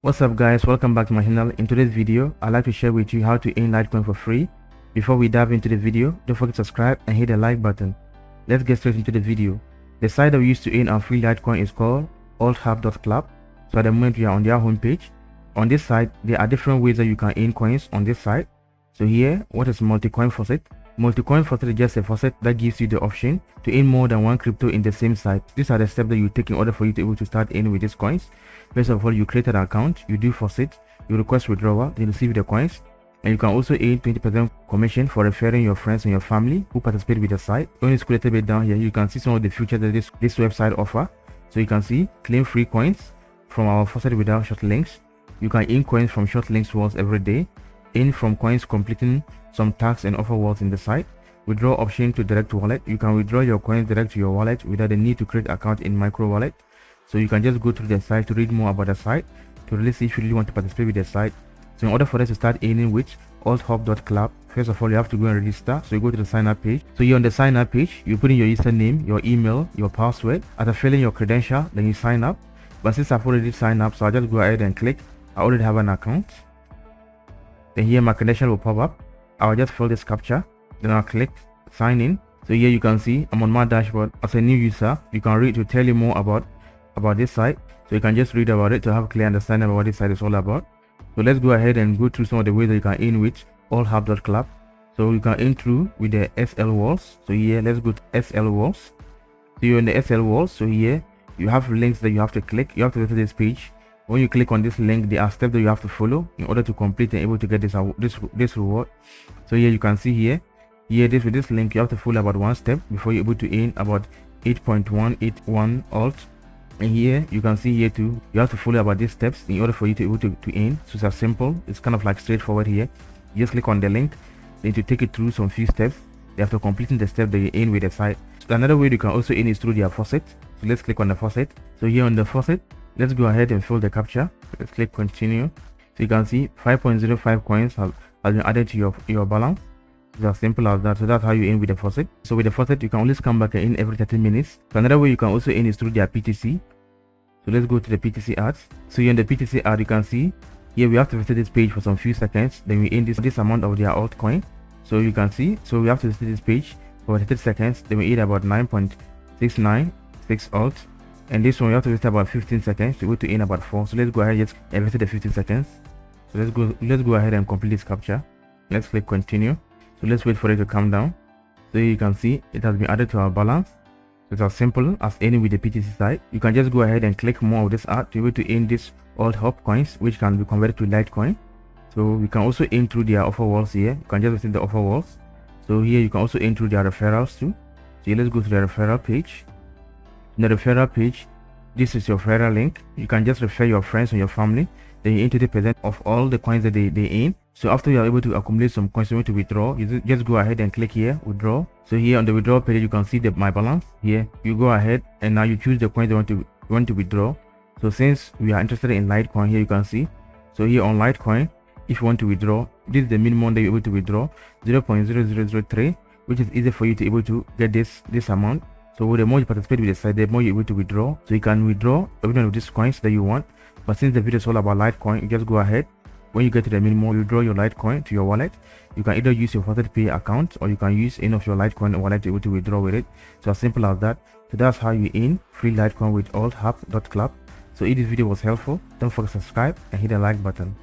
What's up guys, welcome back to my channel. In today's video, I'd like to share with you how to earn Litecoin for free. Before we dive into the video, don't forget to subscribe and hit the like button. Let's get straight into the video. The site that we use to earn our free Litecoin is called althub.club. So at the moment we are on their homepage. On this site, there are different ways that you can earn coins on this site. So here, what is multi-coin faucet? Multi-coin faucet is just a faucet that gives you the option to earn more than one crypto in the same site. These are the steps that you take in order for you to be able to start earning with these coins. First of all, you create an account, you do faucet, you request withdrawal, then receive the coins, and you can also earn 20% commission for referring your friends and your family who participate with the site. When you scroll a bit down here, you can see some of the features that this website offer. So you can see claim free coins from our faucet without short links. You can earn coins from short links walls every day. Earn from coins completing some tasks and offer walls in the site. Withdraw option to direct wallet. You can withdraw your coins direct to your wallet without the need to create account in micro wallet. So you can just go through the site to read more about the site, to really see if you really want to participate with the site. So in order for us to start earning with althub.club, first of all you have to go and register. So you go to the sign up page. So here on the sign up page, you put in your username, your email, your password. After filling your credential, then you sign up. But since I've already signed up, so I'll just go ahead and click I already have an account. Then here my credential will pop up. I'll just fill this captcha, then I'll click sign in. So here you can see I'm on my dashboard. As a new user, you can read to tell you more about this site. So you can just read about it to have a clear understanding of what this site is all about. So let's go ahead and go through some of the ways that you can earn with althub.club. So you can earn through with the SL walls. So here let's go to SL walls. So you're in the SL walls. So here you have links that you have to click. You have to visit this page. When you click on this link, there are steps that you have to follow in order to complete and able to get this reward. So here you can see here with this link you have to follow about one step before you're able to earn about 8.181 alt. And here you can see here too, you have to follow about these steps in order for you to be able to earn. So it's as simple, it's kind of like straightforward here. You just click on the link, then to take it through some few steps after completing the step that you earn with the site. So another way you can also earn is through their faucet. So let's click on the faucet. So here on the faucet, let's go ahead and fill the captcha. Let's click continue. So you can see 5.05 coins has been added to your balance. It's as simple as that. So that's how you earn with the faucet. So with the faucet, you can always come back and earn every 30 minutes. So another way you can also earn is through their PTC. So let's go to the PTC ads. So here in the PTC ad, you can see here we have to visit this page for some few seconds. Then we earn this amount of their altcoin. So you can see, so we have to visit this page for 30 seconds. Then we earn about 9.696 alt. And this one you have to visit about 15 seconds to go to earn about 4. So let's go ahead and visit the 15 seconds. So let's go ahead and complete this captcha. Let's click continue. So let's wait for it to come down. So you can see it has been added to our balance. So it's as simple as earning with the PTC site. You can just go ahead and click more of this ad to be able to earn this althub coins, which can be converted to Litecoin. So we can also earn through their offer walls here. You can just visit the offer walls. So here you can also earn through their referrals too. So let's go to the referral page. In the referral page, this is your referral link. You can just refer your friends and your family. Then you earn 20% of all the coins that they earn. So after you are able to accumulate some coins you want to withdraw, you just go ahead and click here, withdraw. So here on the withdrawal page, you can see my balance. Here you go ahead and now you choose the coins you want to withdraw. So since we are interested in Litecoin, here you can see. So here on Litecoin, if you want to withdraw, this is the minimum that you're able to withdraw, 0.0003, which is easy for you to be able to get this amount. So the more you participate with the site, the more you're able to withdraw. So you can withdraw every one of these coins that you want. But since the video is all about Litecoin, you just go ahead. When you get to the minimum, you withdraw your Litecoin to your wallet. You can either use your faucet pay account or you can use any of your Litecoin wallet to be able to withdraw with it. So as simple as that. So that's how you earn free Litecoin with althub.club. So if this video was helpful, don't forget to subscribe and hit the like button.